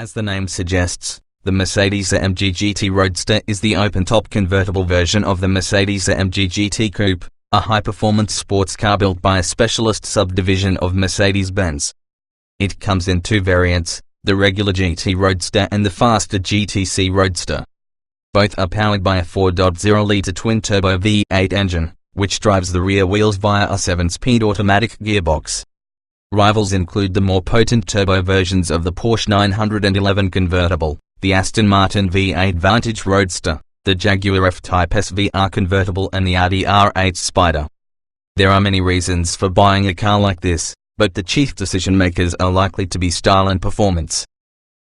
As the name suggests, the Mercedes-AMG GT Roadster is the open-top convertible version of the Mercedes-AMG GT Coupe, a high-performance sports car built by a specialist subdivision of Mercedes-Benz. It comes in two variants, the regular GT Roadster and the faster GTC Roadster. Both are powered by a 4.0-litre twin-turbo V8 engine, which drives the rear wheels via a 7-speed automatic gearbox. Rivals include the more potent turbo versions of the Porsche 911 convertible, the Aston Martin V8 Vantage Roadster, the Jaguar F-Type SVR convertible and the Audi R8 Spider. There are many reasons for buying a car like this, but the chief decision makers are likely to be style and performance.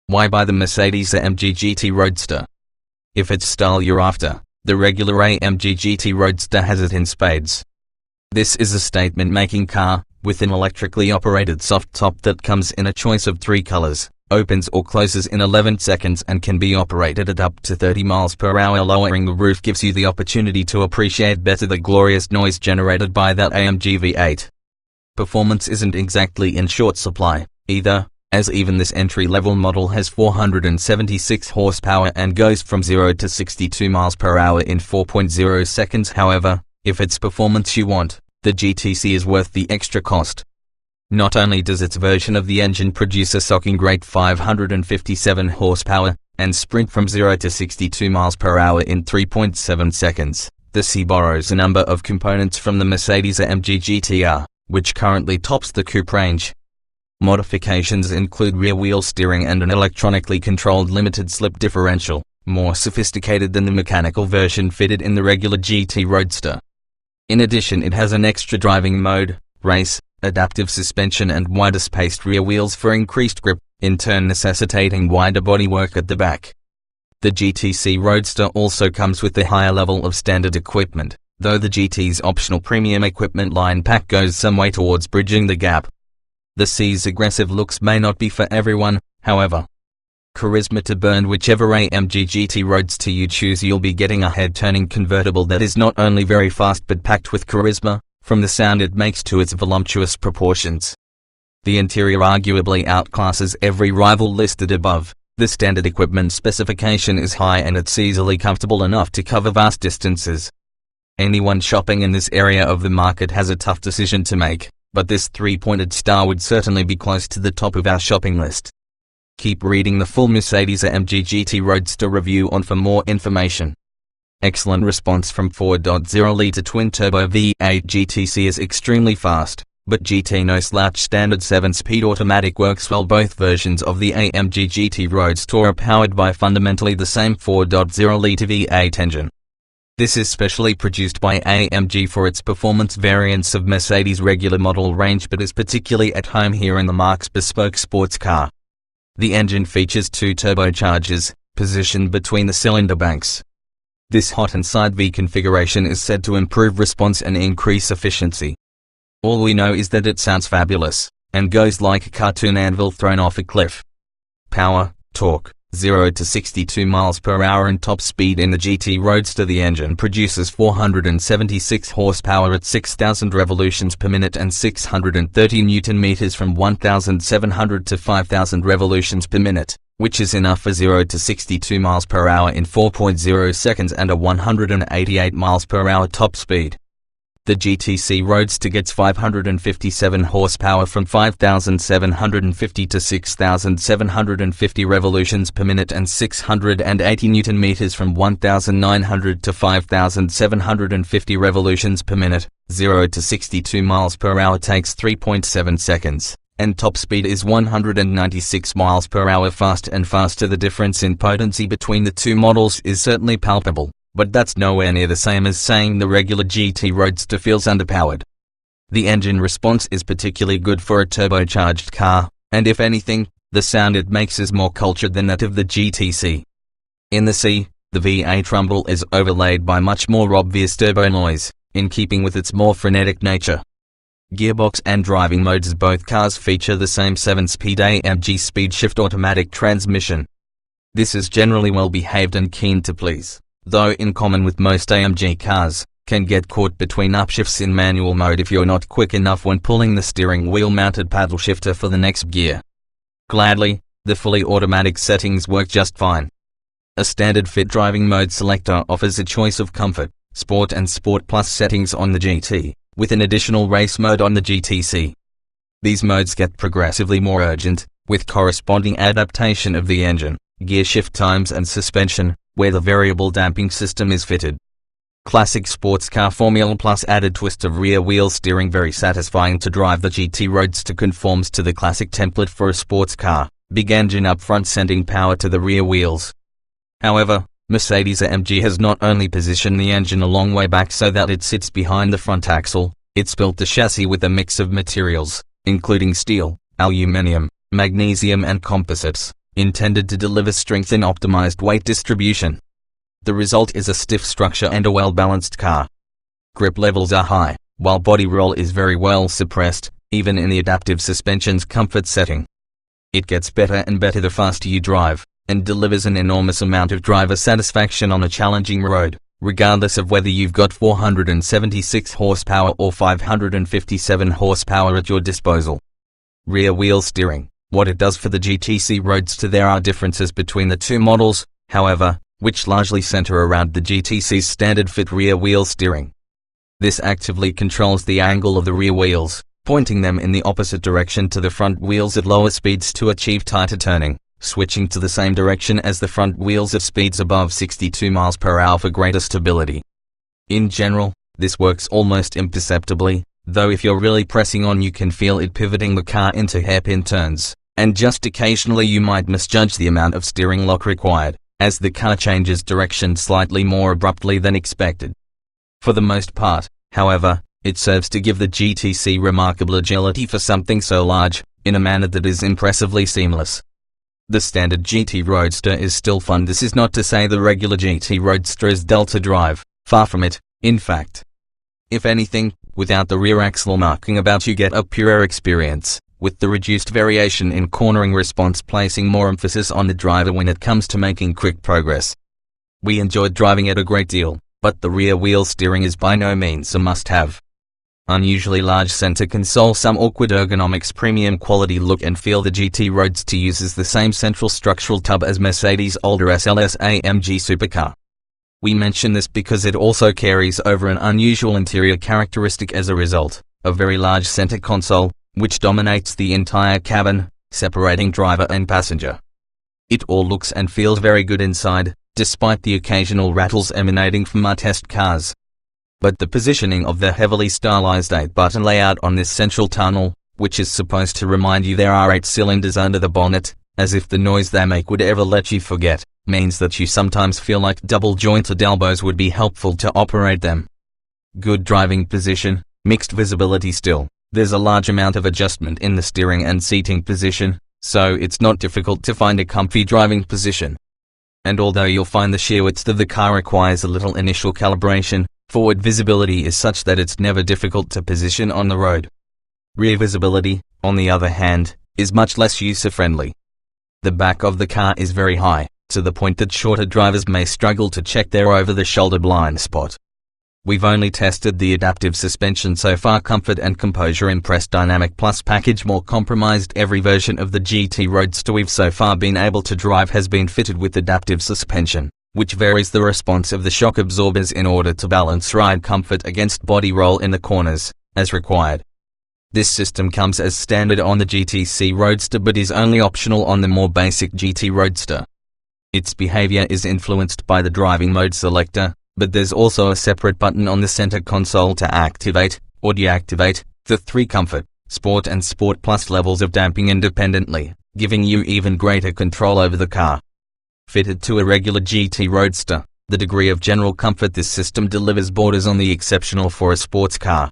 Why buy the Mercedes-AMG GT Roadster? If it's style you're after, the regular AMG GT Roadster has it in spades. This is a statement-making car, with an electrically operated soft top that comes in a choice of 3 colors, opens or closes in 11 seconds and can be operated at up to 30 miles per hour. Lowering the roof gives you the opportunity to appreciate better the glorious noise generated by that AMG V8. Performance isn't exactly in short supply, either, as even this entry-level model has 476 horsepower and goes from 0 to 62 miles per hour in 4.0 seconds. However, if it's performance you want, the GTC is worth the extra cost. Not only does its version of the engine produce a shocking great 557 horsepower, and sprint from 0 to 62 miles per hour in 3.7 seconds, the C borrows a number of components from the Mercedes-AMG GTR, which currently tops the coupe range. Modifications include rear-wheel steering and an electronically controlled limited-slip differential, more sophisticated than the mechanical version fitted in the regular GT Roadster. In addition, it has an extra driving mode, race, adaptive suspension and wider-spaced rear wheels for increased grip, in turn necessitating wider bodywork at the back. The GTC Roadster also comes with a higher level of standard equipment, though the GT's optional premium equipment line pack goes some way towards bridging the gap. The C's aggressive looks may not be for everyone, however. Charisma to burn. Whichever AMG GT Roadster you choose, you'll be getting a head-turning convertible that is not only very fast but packed with charisma, from the sound it makes to its voluptuous proportions. The interior arguably outclasses every rival listed above. The standard equipment specification is high and it's easily comfortable enough to cover vast distances. Anyone shopping in this area of the market has a tough decision to make, but this 3-pointed star would certainly be close to the top of our shopping list. Keep reading the full Mercedes-AMG GT Roadster review on for more information. Excellent response from 4.0-litre twin-turbo V8 GTC is extremely fast, but GT no slouch. Standard 7-speed automatic works well. Both versions of the AMG GT Roadster are powered by fundamentally the same 4.0-litre V8 engine. This is specially produced by AMG for its performance variants of Mercedes' regular model range, but is particularly at home here in the Marque's bespoke sports car. The engine features 2 turbochargers, positioned between the cylinder banks. This hot and side V configuration is said to improve response and increase efficiency. All we know is that it sounds fabulous, and goes like a cartoon anvil thrown off a cliff. Power, torque, 0 to 62 miles per hour and top speed. In the GT Roadster, the engine produces 476 horsepower at 6,000 revolutions per minute and 630 Nm from 1,700 to 5,000 revolutions per minute, which is enough for 0 to 62 miles per hour in 4.0 seconds and a 188 miles per hour top speed. The GTC Roadster gets 557 horsepower from 5,750 to 6,750 revolutions per minute and 680 Nm from 1,900 to 5,750 revolutions per minute. 0 to 62 miles per hour takes 3.7 seconds, and top speed is 196 miles per hour. Fast and faster. The difference in potency between the two models is certainly palpable, but that's nowhere near the same as saying the regular GT Roadster feels underpowered. The engine response is particularly good for a turbocharged car, and if anything, the sound it makes is more cultured than that of the GTC. In the C, the V8 rumble is overlaid by much more obvious turbo noise, in keeping with its more frenetic nature. Gearbox and driving modes. Both cars feature the same 7-speed AMG speed shift automatic transmission. This is generally well behaved and keen to please, though in common with most AMG cars, can get caught between upshifts in manual mode if you're not quick enough when pulling the steering wheel mounted paddle shifter for the next gear. Gladly, The fully automatic settings work just fine. A standard fit driving mode selector offers a choice of comfort, sport and sport plus settings on the GT, with an additional race mode on the GTC. These modes get progressively more urgent, with corresponding adaptation of the engine, gear shift times and suspension, where the variable damping system is fitted. Classic sports car formula plus added twist of rear wheel steering, very satisfying to drive. The GT Roadster conforms to the classic template for a sports car, big engine up front sending power to the rear wheels. However, Mercedes-AMG has not only positioned the engine a long way back so that it sits behind the front axle, it's built the chassis with a mix of materials, including steel, aluminium, magnesium and composites, intended to deliver strength and optimized weight distribution. The result is a stiff structure and a well-balanced car. Grip levels are high, while body roll is very well suppressed, even in the adaptive suspension's comfort setting. It gets better and better the faster you drive, and delivers an enormous amount of driver satisfaction on a challenging road, regardless of whether you've got 476 horsepower or 557 horsepower at your disposal. Rear wheel steering. What it does for the GTC Roadster. There are differences between the two models, however, which largely center around the GTC's standard fit rear wheel steering. This actively controls the angle of the rear wheels, pointing them in the opposite direction to the front wheels at lower speeds to achieve tighter turning, switching to the same direction as the front wheels at speeds above 62 miles per hour for greater stability. In general, this works almost imperceptibly, though if you're really pressing on you can feel it pivoting the car into hairpin turns, and just occasionally you might misjudge the amount of steering lock required, as the car changes direction slightly more abruptly than expected. For the most part, however, it serves to give the GTC remarkable agility for something so large, in a manner that is impressively seamless. The standard GT Roadster is still fun. This is not to say the regular GT Roadster is dull to drive, far from it, in fact. If anything, without the rear axle marking about you get a purer experience, with the reduced variation in cornering response placing more emphasis on the driver when it comes to making quick progress. We enjoyed driving it a great deal, but the rear wheel steering is by no means a must-have. Unusually large center console, some awkward ergonomics, premium quality look and feel. The GT Roadster uses the same central structural tub as Mercedes' older SLS AMG supercar. We mention this because it also carries over an unusual interior characteristic as a result, a very large center console, which dominates the entire cabin, separating driver and passenger. It all looks and feels very good inside, despite the occasional rattles emanating from our test cars. But the positioning of the heavily stylized 8-button layout on this central tunnel, which is supposed to remind you there are 8 cylinders under the bonnet, as if the noise they make would ever let you forget, means that you sometimes feel like double-jointed elbows would be helpful to operate them. Good driving position, mixed visibility still. There's a large amount of adjustment in the steering and seating position, so it's not difficult to find a comfy driving position. And although you'll find the sheer width of the car requires a little initial calibration, forward visibility is such that it's never difficult to position on the road. Rear visibility, on the other hand, is much less user-friendly. The back of the car is very high, to the point that shorter drivers may struggle to check their over-the-shoulder blind spot. We've only tested the adaptive suspension so far. Comfort and composure impressed. Dynamic Plus package more compromised. Every version of the GT Roadster we've so far been able to drive has been fitted with adaptive suspension, which varies the response of the shock absorbers in order to balance ride comfort against body roll in the corners, as required. This system comes as standard on the GTC Roadster but is only optional on the more basic GT Roadster. Its behavior is influenced by the driving mode selector, but there's also a separate button on the center console to activate, or deactivate, the 3 Comfort, Sport and Sport Plus levels of damping independently, giving you even greater control over the car. Fitted to a regular GT Roadster, the degree of general comfort this system delivers borders on the exceptional for a sports car.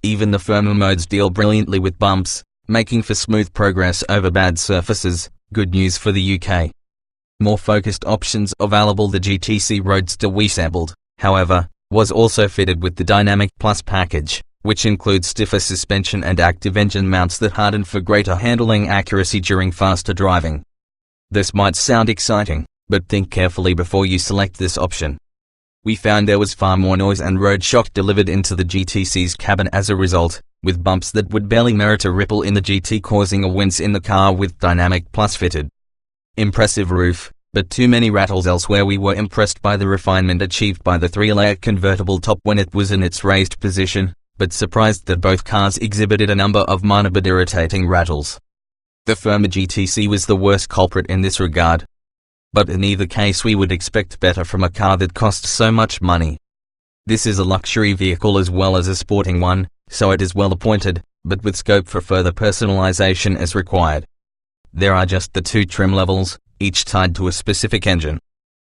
Even the firmer modes deal brilliantly with bumps, making for smooth progress over bad surfaces. Good news for the UK. More focused options available. The GTC Roadster we sampled, however, was also fitted with the Dynamic Plus package, which includes stiffer suspension and active engine mounts that harden for greater handling accuracy during faster driving. This might sound exciting, but think carefully before you select this option. We found there was far more noise and road shock delivered into the GTC's cabin as a result, with bumps that would barely merit a ripple in the GT causing a wince in the car with Dynamic Plus fitted. Impressive roof, but too many rattles elsewhere. We were impressed by the refinement achieved by the 3-layer convertible top when it was in its raised position, but surprised that both cars exhibited a number of minor but irritating rattles. The firmer GTC was the worst culprit in this regard. But in either case we would expect better from a car that costs so much money. This is a luxury vehicle as well as a sporting one, so it is well appointed, but with scope for further personalization as required. There are just the 2 trim levels, each tied to a specific engine.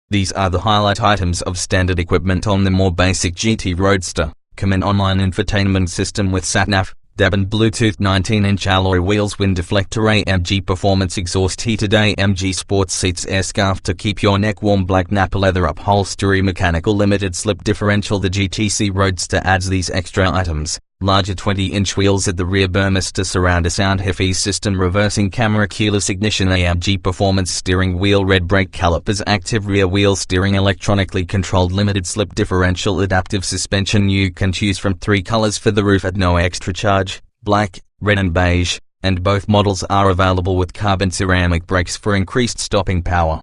These are the highlight items of standard equipment on the more basic GT Roadster. Common online infotainment system with sat-nav, DAB and Bluetooth, 19-inch alloy wheels, wind deflector, AMG performance exhaust, heated AMG sports seats, air scarf to keep your neck warm, black Napa leather upholstery, mechanical limited slip differential. The GTC Roadster adds these extra items: larger 20-inch wheels at the rear, Burmester surround sound, HEFI system, reversing camera, keyless ignition, AMG performance steering wheel, red brake calipers, active rear wheel steering, electronically controlled limited slip differential, adaptive suspension. You can choose from 3 colors for the roof at no extra charge: black, red and beige, and both models are available with carbon ceramic brakes for increased stopping power.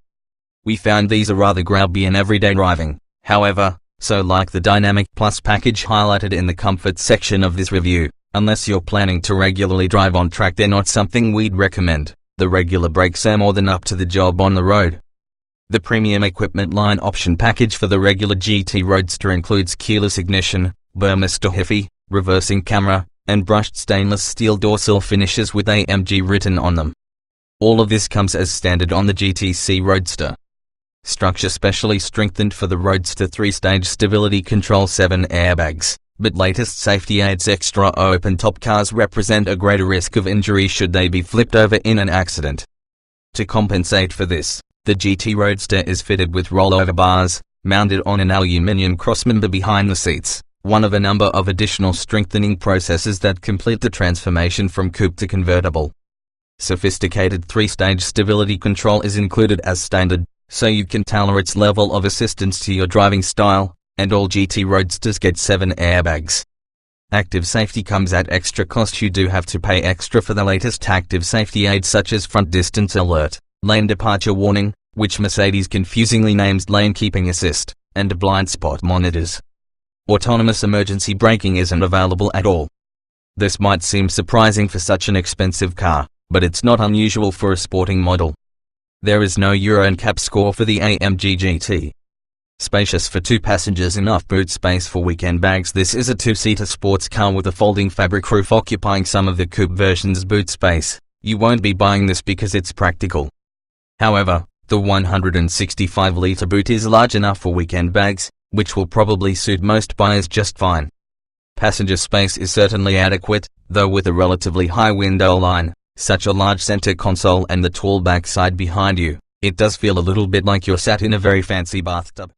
We found these are rather grabby in everyday driving, however, so like the Dynamic Plus package highlighted in the comfort section of this review, unless you're planning to regularly drive on track, they're not something we'd recommend. The regular brakes are more than up to the job on the road. The premium equipment line option package for the regular GT Roadster includes keyless ignition, Burmester HEFI, reversing camera, and brushed stainless steel dorsal finishes with AMG written on them. All of this comes as standard on the GTC Roadster. Structure specially strengthened for the Roadster, 3-stage stability control, 7 airbags, but latest safety aids. Extra open-top cars represent a greater risk of injury should they be flipped over in an accident. To compensate for this, the GT Roadster is fitted with rollover bars, mounted on an aluminium crossmember behind the seats, one of a number of additional strengthening processes that complete the transformation from coupe to convertible. Sophisticated 3-stage stability control is included as standard, so you can tailor its level of assistance to your driving style, and all GT Roadsters get 7 airbags. Active safety comes at extra cost. You do have to pay extra for the latest active safety aids such as front distance alert, lane departure warning, which Mercedes confusingly names lane keeping assist, and blind spot monitors. Autonomous emergency braking isn't available at all. This might seem surprising for such an expensive car, but it's not unusual for a sporting model. There is no Euro NCAP score for the AMG GT. Spacious for 2 passengers, enough boot space for weekend bags. This is a 2-seater sports car with a folding fabric roof occupying some of the coupe version's boot space. You won't be buying this because it's practical. However, the 165-litre boot is large enough for weekend bags, which will probably suit most buyers just fine. Passenger space is certainly adequate, though with a relatively high window line, such a large center console and the tall backside behind you, it does feel a little bit like you're sat in a very fancy bathtub.